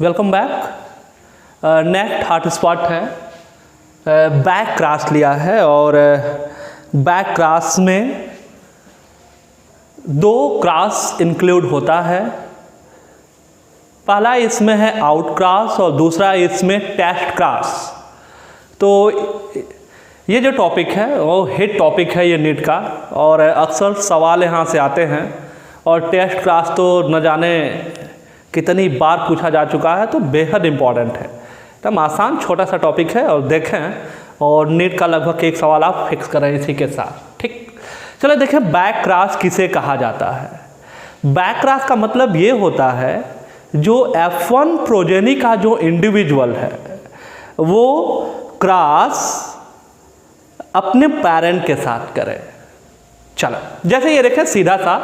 Welcome back. Next hotspot है back cross लिया है और बैक क्रॉस में दो क्रॉस इंक्लूड होता है। पहला इसमें है आउट क्रॉस और दूसरा इसमें टेस्ट क्रॉस। तो ये जो टॉपिक है वो हिट टॉपिक है ये नीट का, और अक्सर सवाल यहाँ से आते हैं और टेस्ट क्रॉस तो न जाने कितनी बार पूछा जा चुका है, तो बेहद इम्पॉर्टेंट है। एकदम आसान छोटा सा टॉपिक है और देखें, और नीट का लगभग एक सवाल आप फिक्स करें इसी के साथ। ठीक, चलो देखें बैक क्रॉस किसे कहा जाता है। बैक क्रॉस का मतलब ये होता है जो F1 प्रोजेनी का जो इंडिविजुअल है वो क्रॉस अपने पेरेंट के साथ करे। चलो जैसे ये देखें सीधा सा,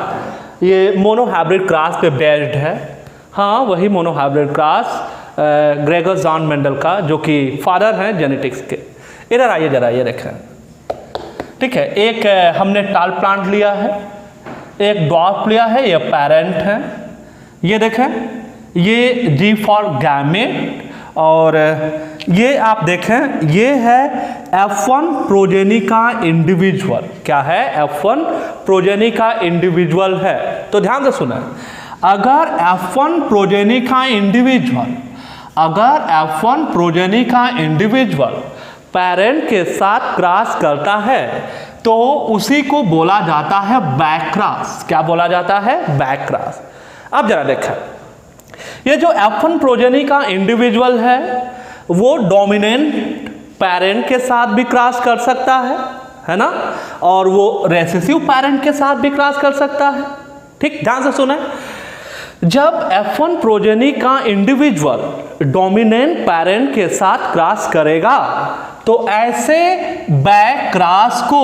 ये मोनोहाइब्रिड क्रॉस पे बेस्ड है। हाँ, वही monohybrid cross Gregor John Mendel का, जो कि फादर हैं जेनेटिक्स के। इधर आइए जरा, ये देखें। ठीक है, एक हमने टाल प्लांट लिया है, एक ड्वार्फ लिया है, ये पेरेंट है। ये देखें, ये G फॉर गैमेट, और ये आप देखें ये है F1 प्रोजेनी का इंडिविजुअल। क्या है? F1 प्रोजेनी का इंडिविजुअल है। तो ध्यान से सुना, अगर F1 प्रोजेनी का इंडिविजुअल पेरेंट के साथ क्रॉस करता है तो उसी को बोला जाता है बैक क्रॉस। क्या बोला जाता है? Back cross. अब जरा देखें, ये जो F1 प्रोजेनी का इंडिविजुअल है वो डोमिनेंट पेरेंट के साथ भी क्रॉस कर सकता है ना, और वो रेसेसिव पेरेंट के साथ भी क्रॉस कर सकता है। ठीक, ध्यान से सुने, जब F1 प्रोजेनी का इंडिविजुअल डोमिनेंट पेरेंट के साथ क्रॉस करेगा तो ऐसे बैक क्रॉस को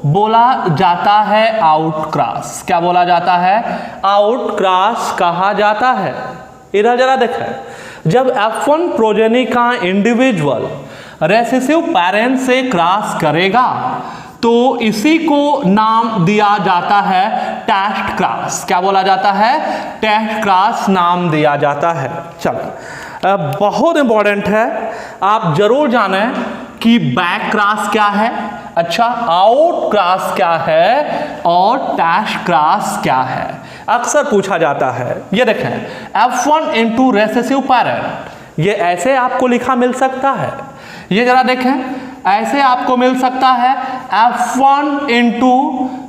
बोला जाता है आउट क्रॉस। क्या बोला जाता है? आउट क्रॉस कहा जाता है। इधर जरा देखें, जब F1 प्रोजेनी का इंडिविजुअल रेसेसिव पेरेंट से क्रॉस करेगा तो इसी को नाम दिया जाता है टेस्ट क्रॉस। क्या बोला जाता है? टेस्ट क्रॉस नाम दिया जाता है। चलो, बहुत इंपॉर्टेंट है, आप जरूर जानें कि बैक क्रॉस क्या है, अच्छा आउट क्रॉस क्या है और टेस्ट क्रॉस क्या है। अक्सर पूछा जाता है। ये देखें, F1 इंटू रेसेसिव पेरेंट, ये ऐसे आपको लिखा मिल सकता है। ये जरा देखें, ऐसे आपको मिल सकता है F1 इंटू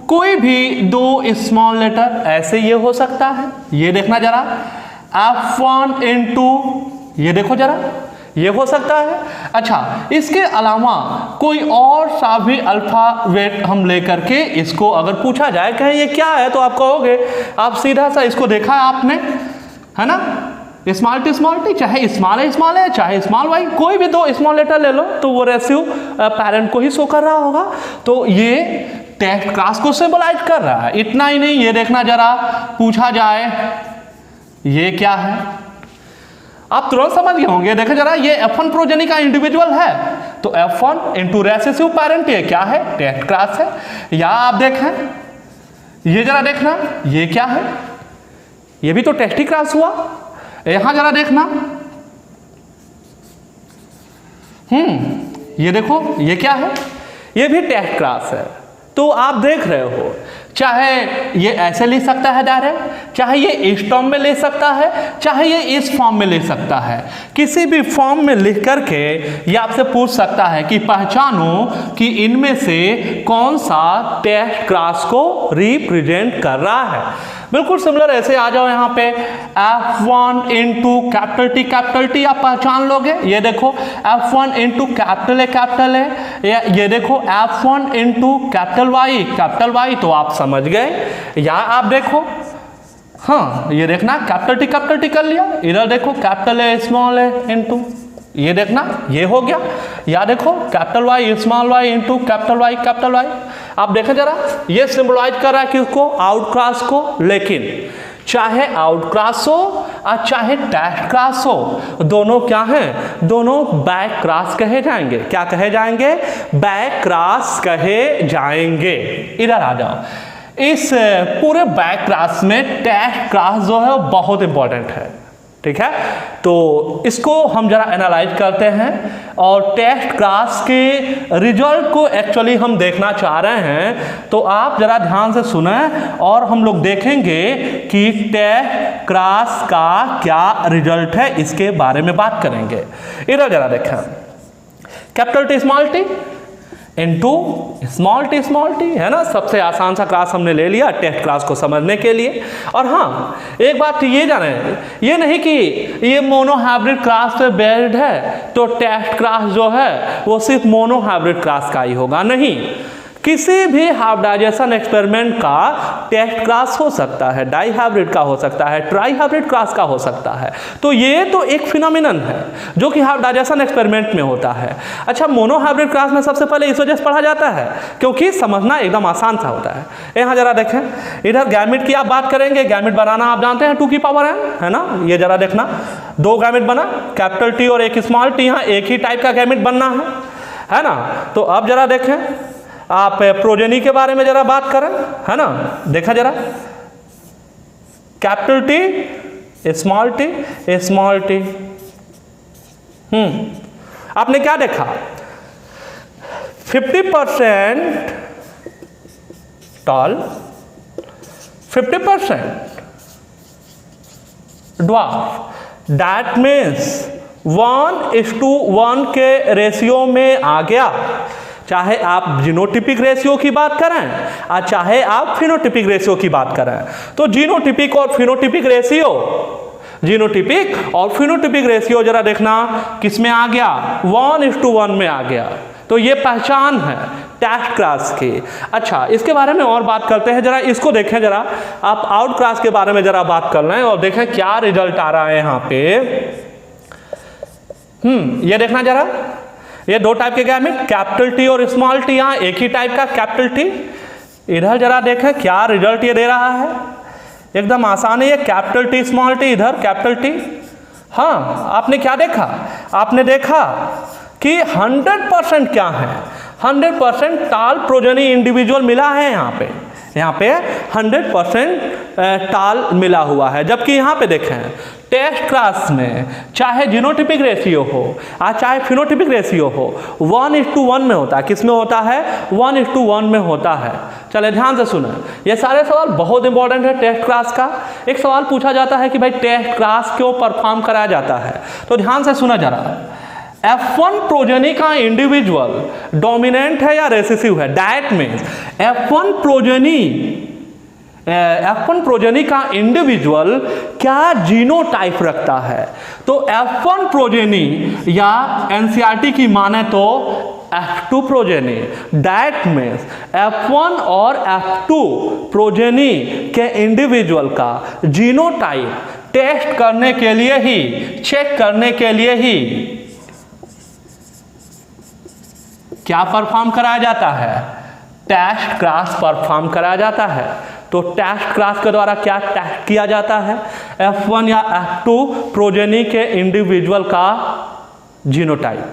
कोई भी दो स्मॉल लेटर, ऐसे ये हो सकता है। ये देखना जरा, F1 इंटू, ये देखो जरा, ये हो सकता है। अच्छा, इसके अलावा कोई और सा भी अल्फाबेट हम लेकर के इसको अगर पूछा जाए कहें ये क्या है, तो आप कहोगे, आप सीधा सा इसको देखा है आपने, है ना, स्मॉल टी, चाहे स्मॉल है चाहे स्मॉल वाई, कोई भी दो स्मॉल लेटर ले लो तो वो रेसिव पेरेंट को ही शो कर रहा होगा। तो ये टेस्ट क्रॉस को सिंबलाइज कर रहा है। इतना ही नहीं, ये देखना जरा, पूछा जाए ये क्या है, आप तुरंत समझ गए होंगे। देखो जरा, ये F1 प्रोजेनी का इंडिविजुअल है तो F1 इंटू रेसेसिव पेरेंट, ये क्या है? टेस्ट क्रॉस है। या आप देखें, ये जरा देखना, ये क्या है? ये भी तो टेस्ट ही क्रॉस हुआ। यहां जरा देखना, ये देखो, ये क्या है? ये भी टेस्ट क्रॉस है। तो आप देख रहे हो, चाहे ये ऐसे ले सकता है डायरेक्ट, चाहे ये इस फॉर्म में ले सकता है, चाहे ये इस फॉर्म में ले सकता है। किसी भी फॉर्म में लिख करके ये आपसे पूछ सकता है कि पहचानो कि इनमें से कौन सा टेस्ट क्रॉस को रिप्रेजेंट कर रहा है। बिल्कुल सिमिलर ऐसे आ जाओ यहाँ पे, F1 इंटू कैपिटल टी आप पहचान लोगे। ये देखो F1 इंटू कैपिटल ए, ये देखो F1 इंटू कैपिटल वाई, तो आप समझ गए। या आप देखो, हाँ ये देखना, कैपिटल टी कर लिया। इधर देखो capital A small A into, ये देखना, ये हो गया। या देखो capital Y small Y into capital Y. आप देखें जरा, ये सिंबलाइज कर रहा है किसको? आउट क्रॉस को। लेकिन चाहे आउट क्रॉस हो और चाहे टेस्ट क्रॉस हो, दोनों क्या हैं? दोनों बैक क्रॉस कहे जाएंगे। क्या कहे जाएंगे? बैक क्रॉस कहे जाएंगे। इधर आ जाओ, इस पूरे बैक क्रॉस में टेस्ट क्रॉस जो है वो बहुत इंपॉर्टेंट है। ठीक है, तो इसको हम जरा एनालाइज करते हैं और टेस्ट क्लास के रिजल्ट को एक्चुअली हम देखना चाह रहे हैं। तो आप जरा ध्यान से सुने और हम लोग देखेंगे कि टेस्ट क्लास का क्या रिजल्ट है, इसके बारे में बात करेंगे। इधर जरा देखें, capital T small T into small T है ना, सबसे आसान सा क्लास हमने ले लिया टेस्ट क्लास को समझने के लिए। और हाँ, एक बात ये जाने, ये नहीं कि ये मोनो हाइब्रिड क्लास पे बेस्ड है तो टेस्ट क्लास जो है वो सिर्फ मोनो हाइब्रिड क्लास का ही होगा, नहीं। किसी भी हाइब्रिडाइजेशन एक्सपेरिमेंट का टेस्ट क्लास हो सकता है, डाई हाइब्रिड का हो सकता है, ट्राई हाइब्रिड क्लास का हो सकता है। तो ये तो एक फिनोमिनन है जो कि हाइब्रिडाइजेशन एक्सपेरिमेंट में होता है। अच्छा, मोनो हाइब्रिड क्लास में सबसे पहले इस वजह से पढ़ा जाता है क्योंकि समझना एकदम आसान सा होता है। यहाँ जरा देखें, इधर गैमेट की आप बात करेंगे, गैमेट बनाना आप जानते हैं 2 की पावर है ना। ये जरा देखना, 2 गैमेट बना, कैपिटल टी और एक स्मॉल टी, यहाँ एक ही टाइप का गैमेट बनना है ना। तो अब जरा देखें, आप प्रोजेनी के बारे में जरा बात करें, है ना। देखा जरा, कैपिटल टी स्मॉल टी, आपने क्या देखा, 50% टॉल, 50% ड्वार्फ। दैट मीन्स 1:1 के रेशियो में आ गया। चाहे आप जीनोटिपिक रेशियो की बात करें और चाहे आप फिनोटिपिक रेशियो की बात करें, तो जीनोटिपिक और फिनोटिपिक रेशियो जरा देखना किस में आ गया, 1:1 में आ गया। तो ये पहचान है टेस्ट क्लास की। अच्छा, इसके बारे में और बात करते हैं, जरा इसको देखें, जरा आप आउट क्लास के बारे में जरा बात कर लें और देखें क्या रिजल्ट आ रहा है यहाँ पे। ये देखना जरा, ये 2 टाइप के गैमेट, कैपिटल टी और स्मॉल टी, यहाँ एक ही टाइप का कैपिटल टी। इधर जरा देखें क्या रिजल्ट ये दे रहा है, एकदम आसान है ये, कैपिटल टी स्मॉल टी, इधर कैपिटल टी। हाँ, आपने क्या देखा, आपने देखा कि 100% क्या है, 100% टाल प्रोजेनी इंडिविजुअल मिला है यहाँ पे 100% टाल मिला हुआ है। जबकि यहाँ पे देखें टेस्ट क्लास में चाहे जीनोटिपिक रेशियो हो और चाहे फिनोटिपिक रेशियो हो, 1:1 में होता है। किस में होता है, 1:1 में होता है। चले ध्यान से सुने, ये सारे सवाल बहुत इंपॉर्टेंट है टेस्ट क्लास का। एक सवाल पूछा जाता है कि भाई टेस्ट क्लास क्यों परफॉर्म कराया जाता है, तो ध्यान से सुना जरा। F1 प्रोजेनी का इंडिविजुअल डोमिनेंट है या रेसेसिव है, दैट मीन्स F1 प्रोजेनी का इंडिविजुअल क्या जीनोटाइप रखता है। तो F1 प्रोजेनी या एनसीईआरटी की माने तो F2 progeny, that means F1 और F2 प्रोजेनी के इंडिविजुअल का जीनोटाइप टेस्ट करने के लिए ही, चेक करने के लिए ही क्या परफॉर्म कराया जाता है, टेस्ट क्लास परफॉर्म कराया जाता है। तो टेस्ट क्लास के द्वारा क्या टेस्ट किया जाता है, F1 या F2 प्रोजेनी के इंडिविजुअल का जीनोटाइप,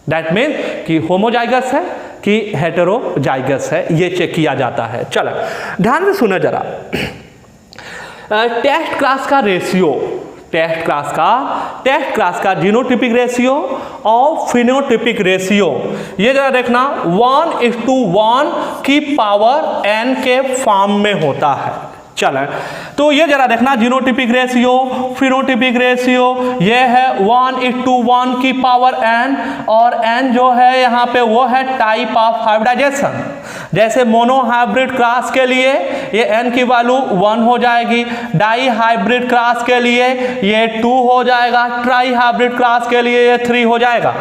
दैट मीन कि होमोजाइगस है कि हेटेरोजाइगस है, ये चेक किया जाता है। चलो ध्यान से सुनो जरा, टेस्ट क्लास का रेशियो, टेस्ट क्लास का जीनोटिपिक रेशियो और फिनोटिपिक रेशियो, ये जरा देखना 1:1 की पावर n के फॉर्म में होता है। चलें, तो ये जरा देखना जीनोटिपिक रेशियो, फिनोटिपिक रेशियो, ये है 1:1 की पावर n, और n जो है यहाँ पे वो है टाइप ऑफ हाइब्रिडाइजेशन। जैसे मोनो हाइब्रिड क्लास के लिए ये n की वैल्यू 1 हो जाएगी, डाई हाइब्रिड क्लास के लिए ये 2 हो जाएगा, ट्राई हाइब्रिड क्लास के लिए ये 3 हो जाएगा।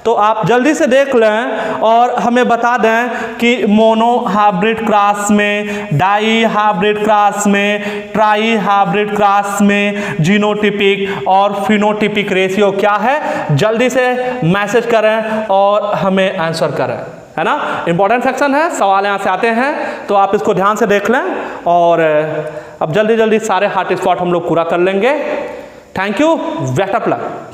तो आप जल्दी से देख लें और हमें बता दें कि मोनो हाइब्रिड क्लास में, डाई हाइब्रिड क्लास में, ट्राई हाइब्रिड क्लास में जीनोटिपिक और फिनोटिपिक रेशियो क्या है। जल्दी से मैसेज करें और हमें आंसर करें, है ना। इंपॉर्टेंट सेक्शन है, सवाल यहाँ से आते हैं, तो आप इसको ध्यान से देख लें और अब जल्दी जल्दी सारे हॉट स्पॉट हम लोग पूरा कर लेंगे। Thank you, best of luck.